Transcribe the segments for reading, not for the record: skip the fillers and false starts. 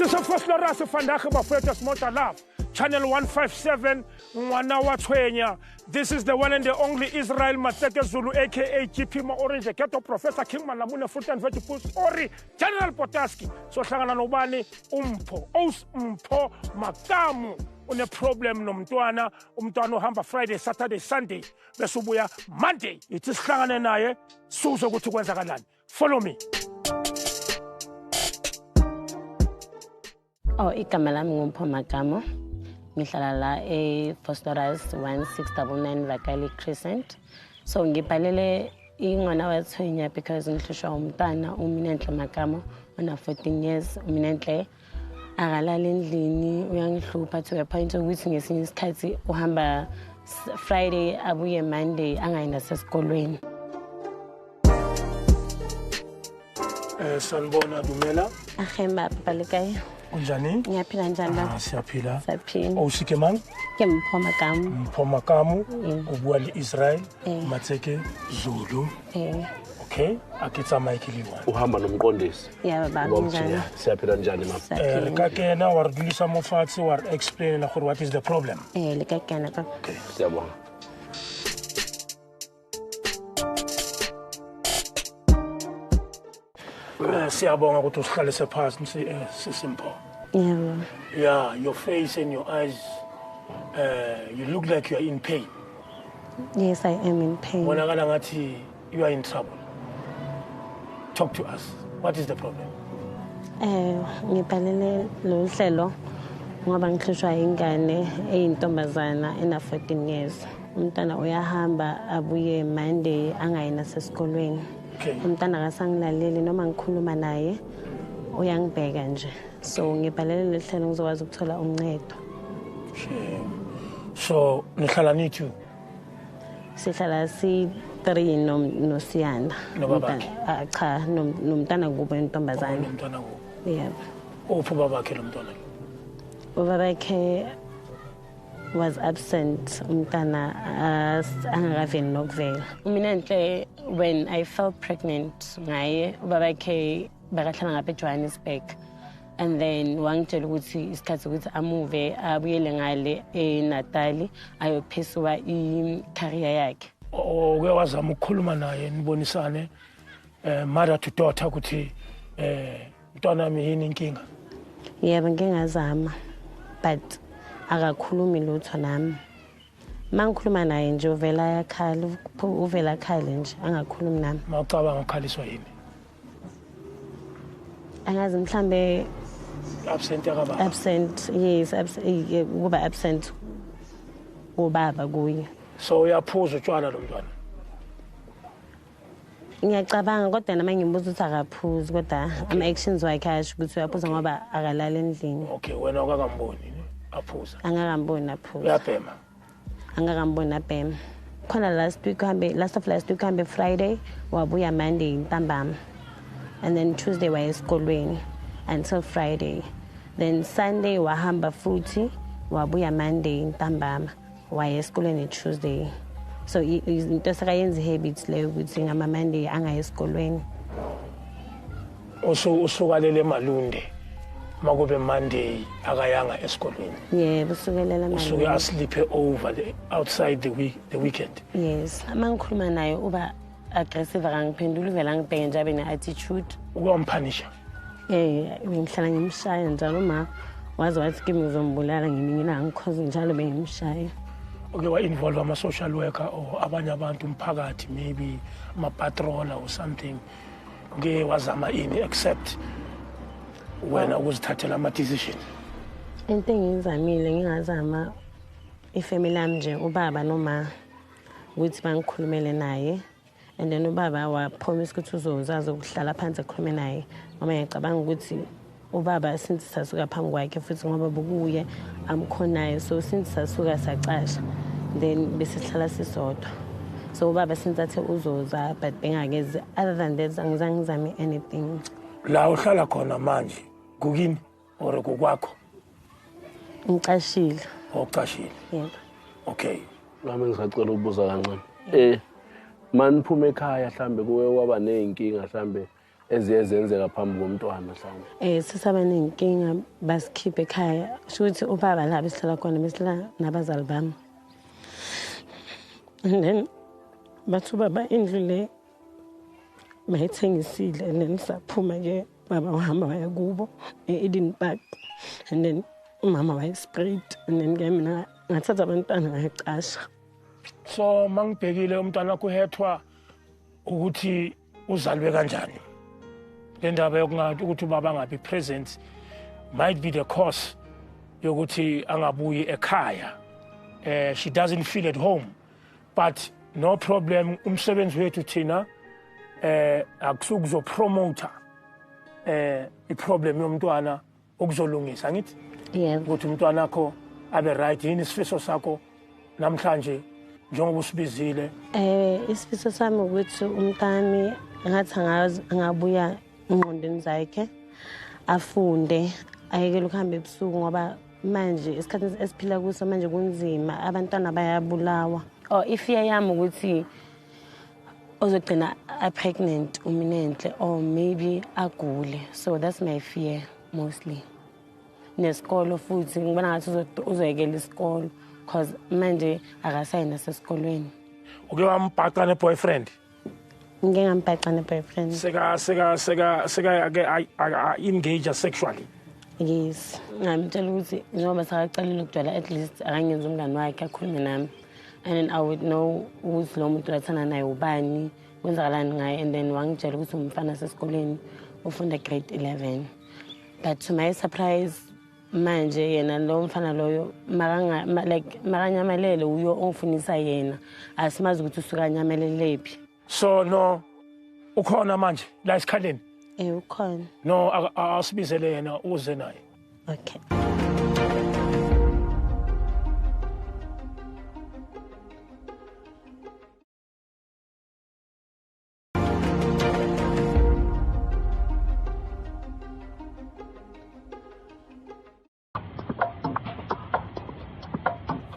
Sisofosloras Fandache Bafetas Mota Love. Channel 157 Mwana Twenya. This is the one and the only Israel Mateke Zulu aka GP Ma Orange Keto Professor King Malamune Fruit and Vegetables Ori General Potaski. So hlangana nobani umpho umpho makamu une problem nomntwana umntwana ohamba Friday Saturday Sunday bese ubuya Monday ithi sihlangane naye suzo ukuthi kwenzakalani. Follow me. Oh, igama lami ngumpho Makamo. Ngihlala la Fosterers 1699 Vakali Crescent. So ngibhalele ingona wathwenya because ngihlushwa umntana uMinenhle Makamo ona 14 years uMinenhle akalala endlini uyangihlupha to a point ukuthi ngesinye isikhathi uhamba Friday abuye Monday angayina sesikolweni. Sanibona Dumela. Ahemba balekay. Unjani? Ngiyaphila njani la? Siyaphila. Siyaphila. Usike man? Ke Mpho Makamo. Mpho Makamo ubua le Israel Mateke Zulu. Okay, akitsa mic liwa. Uhamba nomqondisi. Yeah baba njani? Siyaphila njani mama? Ka kena wa re dulisa mo fatshe wa re explain gore what is the problem. Le ka kena ka. Okay, siyabonga. Siyabonga ukuthi usihlale phansi Simpho. Yeah, your face and your eyes you look like you are in pain. Yes, I am in pain. Bonakala ngathi you are in trouble. Talk to us. What is the problem? Ngibhalele lo hlelo ngoba ngihlushwa ingane eyintombazana ena 14 years. Umntana uyahamba abuye Monday angayina sesikolweni. Umntana akasangilaleli noma ngikhuluma naye uyangibheka nje. So ngibhalele lehlelo ngizokwazi ukuthola uncedo. So nihlala nithi sihlala si3 noSiyanda. Cha nomntana kubo intombazana. Nomntana kubo. Yebo. Uphi babakhe lo mntwana? Babakhe was absent umntana angakaveni nokuvela. UMinenhle when I fell pregnant ngaye babakhe bakahlala ngapha eJohannesburg and then wangitshela ukuthi isikhathi ukuthi amuve abuyele ngale eNatal ayophisuwa i-career yakhe. Oke wazama ukukhuluma naye nibonisane mother to daughter ukuthi mntwana wami yini inkinga? Yebo ngingazama but akakhulumi lutho nami. Mangikhuluma naye nje uvela yakhala uvela khale nje angakhulumi nami. Mawucabanga ukhaliswa yini? Angazi mhlambe absent yakaba. Absent, yes, kuba absent ubaba kuye. So uyaphuza utshwala lo mntwana? Ngiyacabanga kodwa nama ngimbuza ukuthi akaphuzi kodwa ama actions wakhe asho ukuthi uyaphuza ngoba akalala endlini. Okay, wena akakamboni aphuza? Angakamboni aphuza. Uyabhema? Angakamboni abhema. Khona last week hambe Friday wabuya Monday ntambama. And then Tuesday waya esikolweni until Friday. Then Sunday wahamba futhi wabuya Monday ntambama waya esikolweni Tuesday. So into sakayenza habits leyo ukuthi ngama Monday angaya esikolweni. Usukalele Malunde makube Monday akayanga esikolweni. Yebo usukelela Malunde. Usuke asleep over outside the weekend. Yes, mangikhuluma naye uba aggressive akangiphendula uvela ngibheke nje abe ne-attitude. Uyamphanisha? Ngihlala ngimshaya njalo ma wazi wathi kimi ngizombulala nginingi ngikhoze njalo bengimshaya. Okay, wa-involve ama-social worker or abanye abantu umphakathi maybe ama-patroller or something ngeke wazama ini except wena ukuzithathela ama-decision? Into engiyizamile ngingazama ifamily yami nje ubaba noma ukuthi bangikhulumele naye and then ubaba wapromise ukuthi uzozaza ukuhlala phansi ekhulume naye mama ngiyacabanga ukuthi ubaba since sasuka phambi kwakhe futhi ngoba bokuye amkhonayo so since sasuka sacasha then bese sihlala sisodwa so ubaba since athe uzoza but bengakeze other than that angizange ngizame anything. La uhlala khona manje kukini or kukwakho? Ngicashile. Ucashile? Yebo. Okay. Nami ngisacela ukubuza kancane. Maniphume ekhaya mhlambe kuwe waba nezinkinga mhlambe ezenzeka phambi komntwana mhlawumbe. Sisaba nenkinga basikhiphe ekhaya. Shuthi ubaba la besihlala khona besila nabazali bami. And then bathu baba indlu le bayithengisile and then saphuma ke baba wahamba waya kubo e-Eden Park and then umama wayesprayed and then ke mina ngathatha abantwana ngayicasha. So mangibhekile umntwana wakho uhethwa ukuthi uzalwe kanjani. Le ndaba yokungathi ukuthi ubaba angabi present might be the cause yokuthi angabuyi ekhaya. She doesn't feel at home. But no problem, umsebenzi wethu thina akusukuzopromoter iproblem yomntwana okuzolungisa ngithi. Yebo. Ukuthi umntwana wakho abe right yini isifiso sakho namhlanje njengoba usibizile. Isifiso sami ukuthi umntami ngathi angabuya ingqondweni zakhe afunde ayekele ukuhamba ebusuku ngoba manje isikhathi esiphila kuso manje kunzima abantwana bayabulawa. Ifear yami ukuthi uzogcina pregnant uminenhle or maybe agule. So that's my fear mostly. Nesikolo futhi ngibona ngathi uzoyekela isikolo because manje akasayina sesikolweni. Uke wambhaqa ne-boyfriend? Ngeke ngambhaqa ne-boyfriend. Seka engage sexually? Yes. Ngamtshela ukuthi njengoba sakaqalile ukujwayela at least akangenza umngane wakhe akhulume nami. And then I would know ukuthi lo muntu lathana naye ubani kwenzakalani ngaye and then wangitshela ukuthi umfana sesikoleni ufunda grade 11. But to my surprise manje yena lo mfana loyo makanyamelele uyo ongifunisa yena asimazi ukuthi usuka nyamelelelephi. So no ukhona manje la esikhaleni? Ukhona. No asibizele yena uze naye. Okay.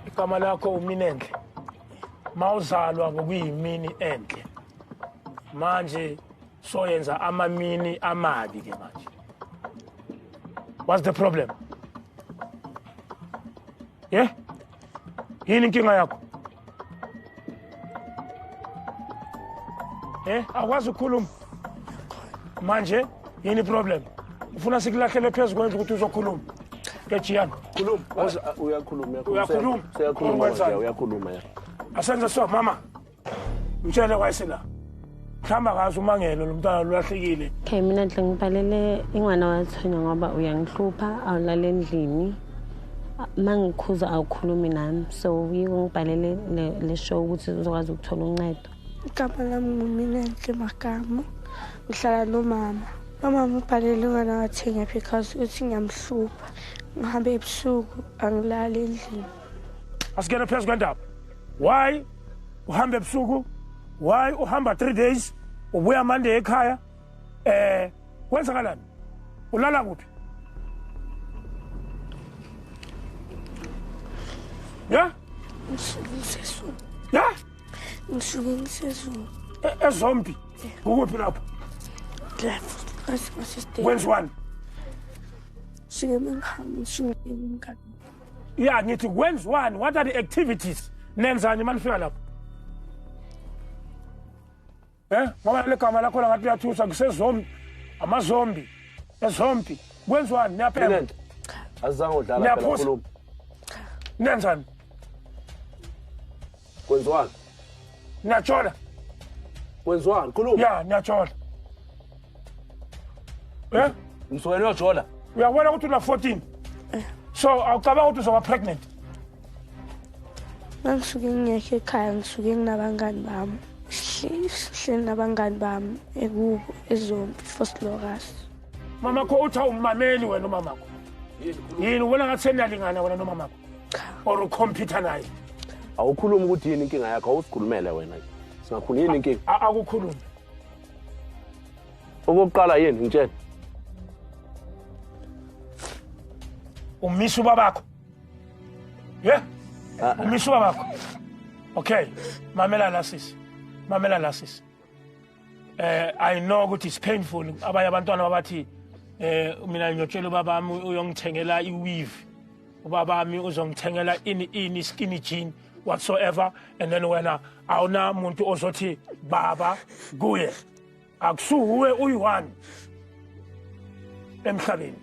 Igama lakho uminenhle. Mawuzalwa ngokuyimini enhle. Manje soyenza amamini amabi ke manje. What's the problem? Yeah? Yini inkinga yakho? Akwazi ukukhuluma. Manje yini problem? Ufuna sikulahlele phezulu kwendlu ukuthi uzokhuluma. Kejiyani, khuluma. Uyakhuluma. Uyakhuluma ya. Asenze so mama. Mtshele kwayisela. Khamba ngazi umangelo lo mntwana lulahlekile. Okay, mina nhle ngibhalele ingwana wathina ngoba uyangihlupha awulala endlini. Mangikhuza awukhulumi nami. So ngibhalele le show ukuthi uzokwazi ukuthola uncedo. Igama lami nguminenhle Magama. Ngihlala nomama. Mama ubhalele ingwana wathenga because uthi ngiyamhlupha. Ngihambe ebusuku angilali endlini. Asigene phezulu kwendaba. Why uhambe ebusuku? Why uhamba 3 days? Ubuya Monday ekhaya? Kwenzakalani? Ulala kuphi? Yeah? Ngisizulu. Yeah? Ngisizulu. Ezombi. Ukuphi lapho? Left. Asister. When's one? Yeah, ngithi when's one? What are the activities? Nenzani manifika lapho? Ngoba le gama lakho la ngathi uyathusa kusezombi. Amazombi. Ezombi. When's one? Niyaphela. Azange udlala phela khuluma. Nenzani? Kwenziwani? Niyatshola. Kwenziwani? Khuluma. Yeah, niyatshola. Mswena uyatshola. Uyabona ukuthi una 14. So awucabanga ukuthi uzoba pregnant. Ngisuke ngiyekhe ekhaya ngisuke nginabangani bami. Sihleli nabangani bami ekubo ezombi first Locust. Mama kho uthi awumameli wena umamakho. Yini ubona ngathi seniyalingana wena nomamakho? Or ucomputer naye? Awukhuluma ukuthi yini inkinga yakho awusikhulumele wena. Singakhuluma yini inkinga? Akukhuluma. Okokuqala yini ngitshela? Umisa ubabakho. Yeah? Umisa ubabakho. Okay. Mamela la sisi. I know ukuthi it's painful abanye abantwana babathi mina ngiyotshela ubabami uyongithengela iweave ubabami uzongithengela ini skinny jean whatsoever and then wena awuna umuntu ozothi baba kuye akusuwe uyi-1 emhlabeni.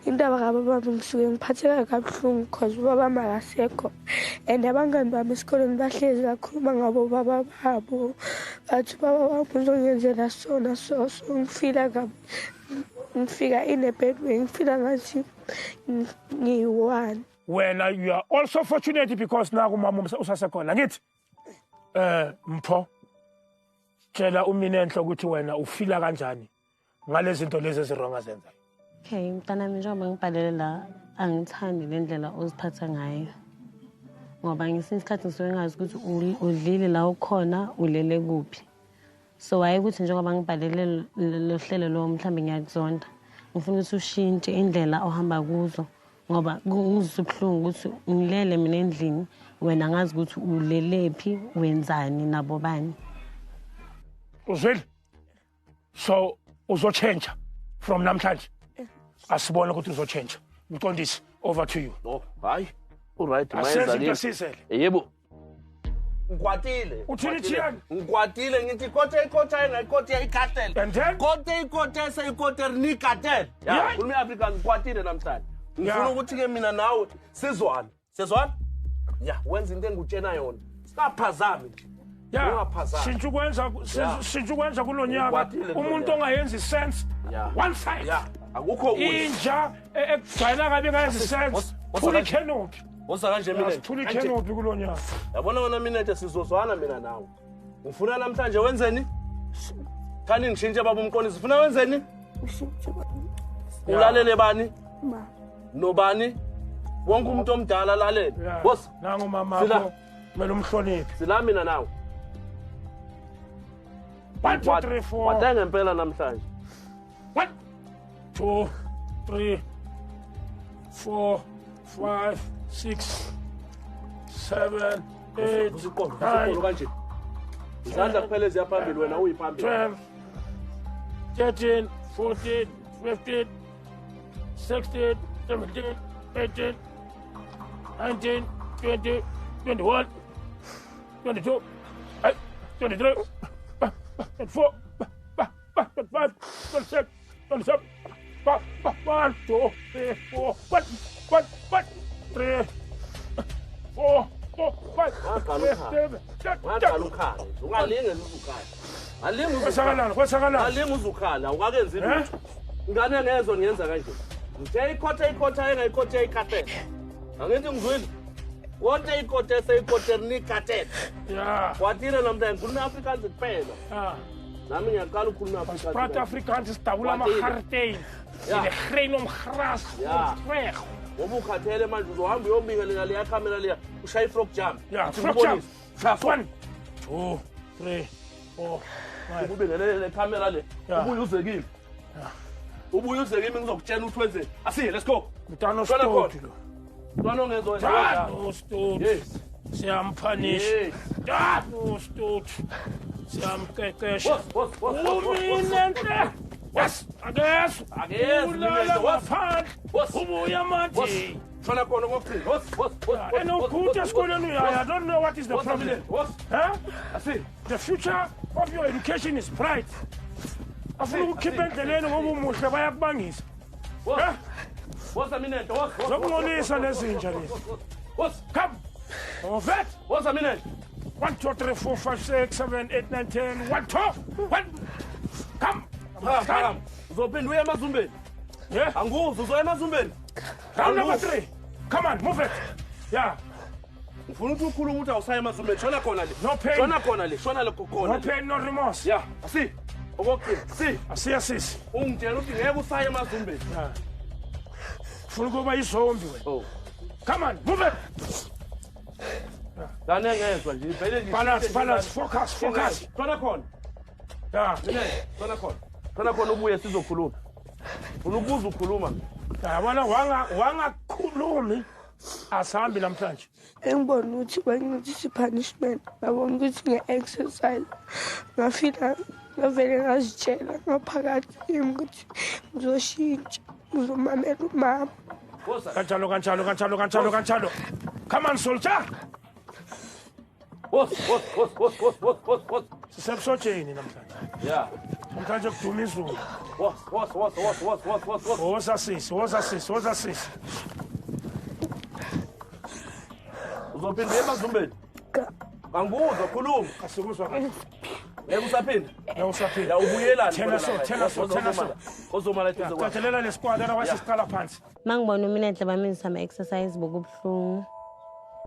Indaba kababa ngisuke ngiphatheka kabuhlungu because ubaba makasekho and abangani bami esikoleni bahlezi kakhuluma ngabo baba babo bathi ubaba wami uzongenzela sona so ngifila kabi ngifika in a bad way ngifila ngathi ngiyi-1. Wena you are also fortunate because naku umama usasekhona ngithi Mpho tshela uMinenhle ukuthi wena ufila kanjani ngalezi zinto lezi ezirong azenzayo. Okay, mntanami njengoba ngibhalele la angithandi le ndlela oziphatha ngayo ngoba ngesinye isikhathi ngisuke ngazi ukuthi udlile la ukhona ulele kuphi. So hayi ukuthi njengoba ngibhalele lo hlelo lo mhlambe ngiyakuzonda ngifuna ukuthi ushintshe indlela ohamba kuzo ngoba kuzubuhlungu ukuthi ngilele mina endlini wena ngazi ukuthi ulelephi wenzani nabo bani. Uzwile? So uzochange from namhlanje. Asibona ukuthi uzochange. Mqondisi over to you. No, hayi. Alright, mayeza. Yebo. Ngikwatile. Uthini thiyani? Ngikwatile ngithi kothe engayikothe icartel. And then Kothe seyikothe ni cartel. Ya, kulumi Africa ngikwatile namhlanje. Ngifuna ukuthi ke mina nawe sizwane. Sizwana? Ya, wenza into engutshena yona. Singaphazami. yeah, sinjukwenza kulonyaka umuntu ongayenzi sense one side. Yeah. Akukho inja ekugcina kabi ngayenzi sense. Thuli canopy. Wosa kanje mina. Thuli canopy kulonyaka. Yabona wona mina nje sizozwana mina nawe. Ngifuna namhlanje wenzeni? Kani ngishintshe baba umqondisi. Ufuna wenzeni? Ulalele bani? Nobani? Wonke umuntu omdala lalele. Boss, nangu mama wakho kumele umhloniphe. Sila mina nawe. 1 2 3 4. Wathenga impela namhlanje. 1 2 3 4 5 6 7 8 Usiqolo kanje. Izandla kuphela ziyaphambili wena uyiphambili. 12 13 14 15 16 17 18 19 20 21 22 23 24 25 26 27 1 2 3 4 1 3 4 5 Ngaqala ukhala. Ungalinge uzukhala. Alinge kwesakalana alinge uzukhala. Ungakenzi lutho. Ngane ngezwe ngiyenza kanje. Ngithe ikhotha engayikothe icartel. Angithi ngizwile. Wonke ikothe seyikothe ni cartel. yeah Kwatile namhlanje ngikhuluma Afrikaans kuphela. Nami ngiyaqala ukukhuluma Afrikaans. Praat Afrikaans stabula amahartein. Ja. Geen omgras. Ja. Weg. Ngoba ukhathele manje uzohamba uyobingelela leya camera leya ushaye frog jump. Ja, Uthi frog ngibonise. jump. 1 2 3 4 5. Ukubingelela le camera le. Ja. Ubuye uzekile. Ubuye uzekile ngizokutshela ukuthi wenzeni. Asiye let's go. Mntana Shona ostoti lo. Mntwana ongezwe. Mntana ostoti. Yes. Siyamphanisha. Yes. Mntana ostoti. Siyamqeqesha. Boss. Uminenhle. Yes, akeso. Ulala ngaphandle. Ubuya manje. Shona khona ngokugcina. Boss. Enokhutha esikoleni uyaya. I don't know what is the problem. Boss. Huh? Asiye. The future of your education is bright. Afuna ukukhipha endleleni ngoba umuhle bayakubangisa. Boss aminento. Boss. Zokungolisa lezinja lezi. Boss. Come. Ovet. Boss aminento. 1 2 3 4 5 6 7 8 9 10 1 2 1. Come. Come. Uzophinda uye emazumbeni. Yeah. Anguzwe uzoya emazumbeni. Round number 3. Come on, move it. Yeah. Ngifuna ukuthi ukhuluma ukuthi awusaya emazumbeni. Shona khona le. No pain. Shona khona le. Shona le khona. No pain, no remorse. Yeah. Asi. Okugcina. Asiyasisi. Ungitshela ukuthi ngeke usaya emazumbeni. Yeah. Funa kuba izombi wena. Oh. Come on, move it. Dane ngezwe nje. Vele nje. Balance, focus. Shona khona. Yeah. Shona khona. Shona khona ubuye sizokhuluma. Unubuza ukhuluma. Yabona wangakhulumi asambi namhlanje. Engibona ukuthi bangithi punishment ngabona ukuthi nge-exercise ngafika ngavele ngazitshela ngaphakathi kimi ukuthi ngizoshintsha ngizomamela umama. Kanjalo. Come on, soldier. Boss. Sisemsotsheni namhlanje. Yeah. Namhlanje kuduma izulu. Boss. Woza sis. Uzophinda emazumbeni. Angibuzwa khuluma. Asikuzwa kahle. Usaphinda. Usaphinda. Ubuyela. Thena so. Ozomala ituze kwa. Cathelela lesquad ana wasisiqala phansi. Mangibona uminenhle bami sama exercise bokubuhlungu.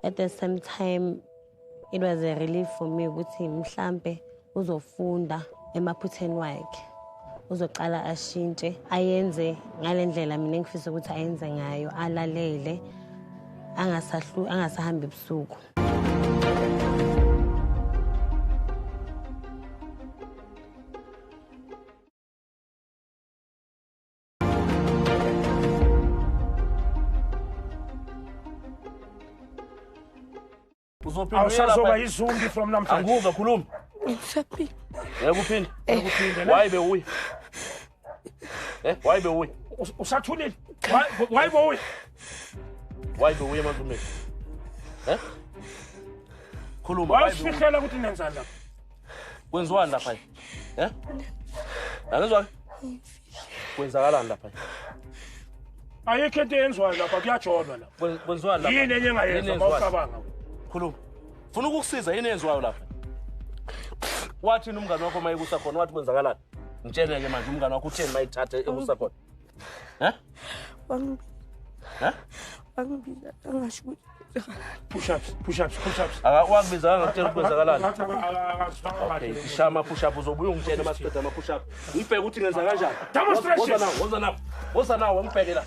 At the same time it was a relief for me ukuthi mhlambe uzofunda emaphutheni wakhe. Uzoqala ashintshe ayenze ngalendlela mina engifisa ukuthi ayenze ngayo alalele angasahambi ebusuku. Awusazoba izumbi from namhlanje. Anguzwa khuluma. Ngisaphila. Yakuphinda. Why be uyi? Why be uyi? Usathulile. Why be uyi? Why be uyi emazumbeni? Khuluma. Wayifihlela ukuthi nenzani lapha. Kwenziwani lapha? Angizwa. Kwenzakalani lapha? Ayikho into yenziwayo lapha kuyajolwa lapha. Kwenziwani lapha? Yini enyengayenza mawucabanga? Khuluma. Funa ukukusiza yini enziwayo lapha? Wathi umngane wakho mayekusa khona wathi kwenzakalani? Ngitshele ke manje umngane wakho utheni mayithatha ekusa khona? Wangibiza angasho ukuthi Push ups. Akawakubiza ngakutshela kwenzakalani. Okay, shama push up uzobuya ungitshele masiqeda ama push up. Ngibheke ukuthi ngenza kanjani. Demonstration. Woza nawo ngibheke la.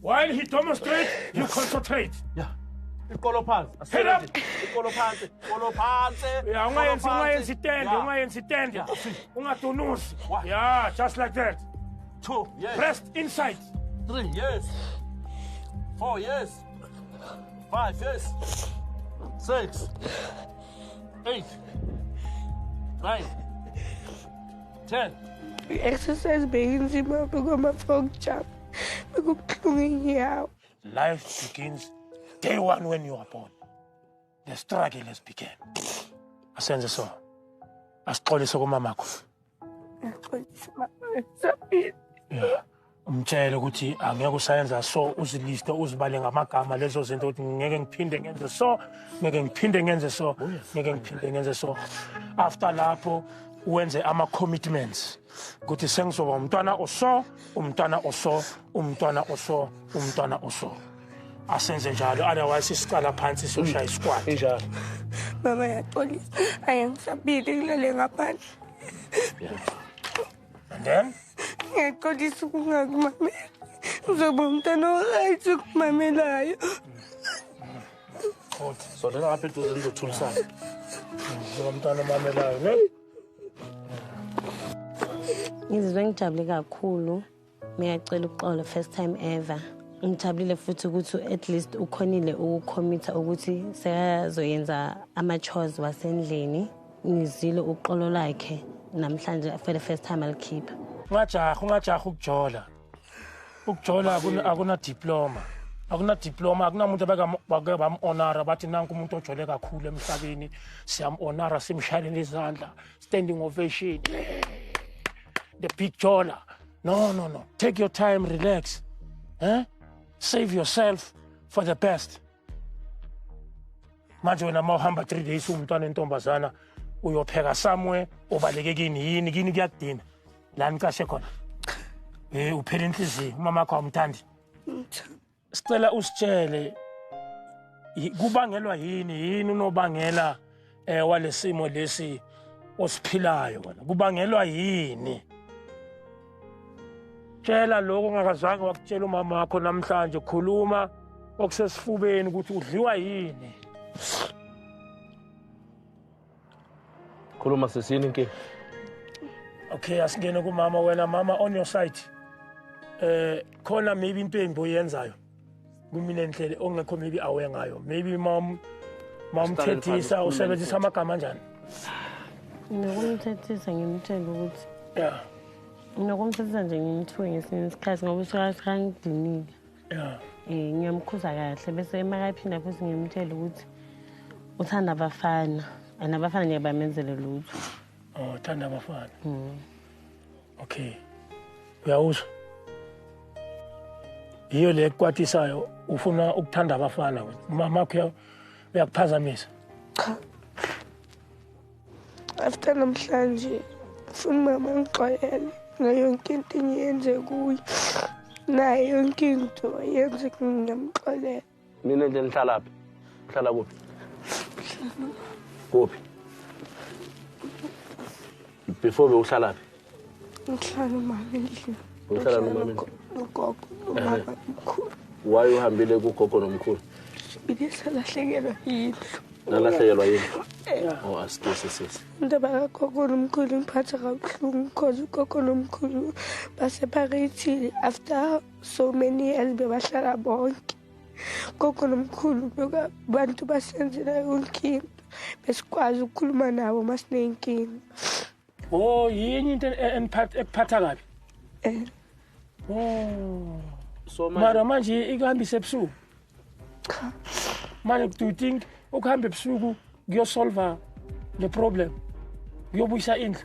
While he demonstrates, you concentrate. Yeah. Ikolo phansi. Ikolo phansi. Yeah, ungayenzi stand. Ungadunusi. Yeah, just like that. 2, yes. Press inside. 3, yes. 4, yes. 5, yes. 6, 8, 9, 10. exercise beyinzima bekoma-frog jump bekubuhlungu inyawo. Life begins day one when you are born. The struggle has begun. Asenze so. Asixolise kumamakho. Yeah. Umtshele ukuthi angeke usayenza so uziliste uzibale ngamagama lezo zinto ukuthi ngeke ngiphinde ngenze so, ngeke ngiphinde ngenze so. After lapho wenze ama commitments ukuthi sengizoba umntwana oso. Asenze njalo otherwise isiqala phansi soshaya isquad. Injalo. Mama yaxolisa ayangisabile kulale ngaphandle. And then Ngiyaxolisa ukungakumamela. Uzoba umntwana oright ukumamelayo. So then apha eduze ngizothulisana. Uzoba umntwana omamelayo, ne? Ngizizwe ngijabule kakhulu. Ngiyacela uxolo first time ever. Ngijabulile futhi ukuthi at least ukhonile ukucommit ukuthi sekazoyenza ama-chores wasendlini. Ngizile uxolo lakhe namhlanje for the first time alikhipha. Ungajaha ukujola. Ukujola akuna diploma. Akunamuntu abake bam-honora bathi nanku umuntu ojole kakhulu emhlabeni siyam-honora simshayele izandla standing ovation. The big jola. No. Take your time, relax. Save yourself for the best. Manje wena mawuhamba 3 days umntwana entombazana uyopheka somewhere ubaleke kini kuyakudina. La nicashe khona. Uphela inhliziyo umama wakho awumthandi. Sicela usitshele kubangelwa yini unobangela walesimo lesi osiphilayo wena. Kubangelwa yini? Tshela lokho ongakazange wakutshela umama wakho namhlanje, khuluma okusesifubeni ukuthi udliwa yini. Khuluma sesini inkinga. Okay, asingene kumama wena mama on your side. Khona maybe impembo oyenzayo. Kumina endlele ongekho maybe awengayo. Maybe mom thethisa usebenzisa amagama kanjani? Nokumthethisa ngimtshela ukuthi Yeah. nokumthethisa nje ngimthuke ngesinye isikhathi ngoba usukangidinile. Yeah. Ngiyamkhuza kahle bese emakaphinda futhi ngimtshela ukuthi uthanda abafana and abafana nje bamenzele lutho. Oh, thanda abafana. Okay. Uyawuzwa? Iyo le kwatisayo ufuna ukuthanda abafana wena. Mama yakho uyakuphazamisa. Cha. After namhlanje ufuna mama ngixolele ngayo yonke into engiyenze kuye. Naye yonke into yenze ngiyamxolela. Nina nje nihlala phi? Uhlala kuphi? Kuphi? Before bewuhlala phi? Ngihlala mama endlini. Uhlala nomama endlini? Ugogo, umama omkhulu. Waye uhambile kugogo nomkhulu? Ibisalahlekelwa yindlu. Nalahlekelwa yindlu? Oh, asitesisisi. Indaba kagogo nomkhulu ngiphatha kabuhlungu because ugogo nomkhulu baseparate after so many years bebahlala bonke. Gogo nomkhulu bantu basenzela yonke into besikwazi ukukhuluma nabo masinenkinga. Oh, yini into ekuphatha kabi? Oh. So Mara manje ikuhambisa ebusuku. Cha. Manje do you think ukuhamba ebusuku kuyosolva le problem? Kuyobuyisa indlu?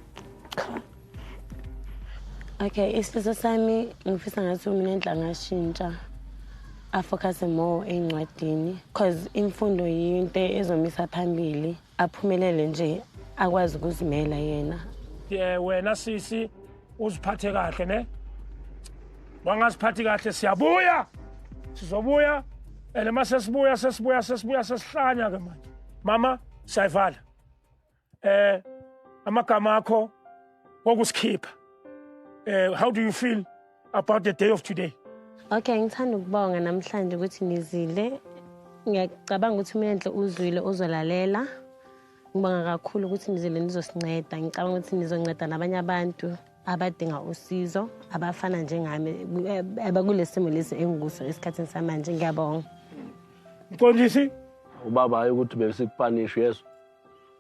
Okay, isifiso sami ngifisa ngathi mina enhla ngashintsha afocus more encwadini because imfundo yinto ezomisa phambili aphumelele nje akwazi ukuzimela yena. Wena sisi uziphathe kahle ne? Wangasiphathi kahle siyabuya. Sizobuya mase sesibuya sesihlanya ke manje. Mama siyayivala. Amagama akho wokusikhipha. How do you feel about the day of today? Okay, ngithanda ukubonga namhlanje ukuthi nizile. Ngiyacabanga ukuthi mina enhle uzwile uzolalela. Ngibonga kakhulu ukuthi nizile nizosinceda. Ngicabanga ukuthi nizonceda nabanye abantu abadinga usizo abafana njengami abakulesimo lesi engikuso esikhathini samanje. Ngiyabonga. Mqondisi ubaba hayi ukuthi besikupanish yeso.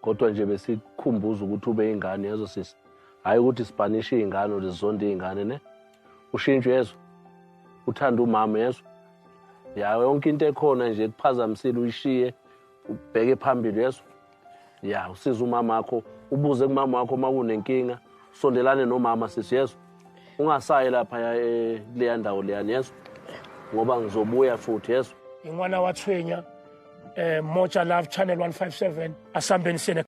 Kodwa nje besikhumbuza ukuthi ube ingane yezo sisi. Hayi ukuthi Spanish ingane lezonde ingane ne. Ushintshe yeso. Uthanda umama yeso. Ya yonke into ekhona nje kuphazamisile uyishiye ubheke phambili yeso. Ya usiza umama wakho ubuze kumama wakho makunenkinga sondelane nomama sisi yeso. Ungasayi lapha leya ndawo leya yeso. Ngoba ngizobuya futhi yeso. Ingwana wathwenya Moja Love Channel 157 asambeni sene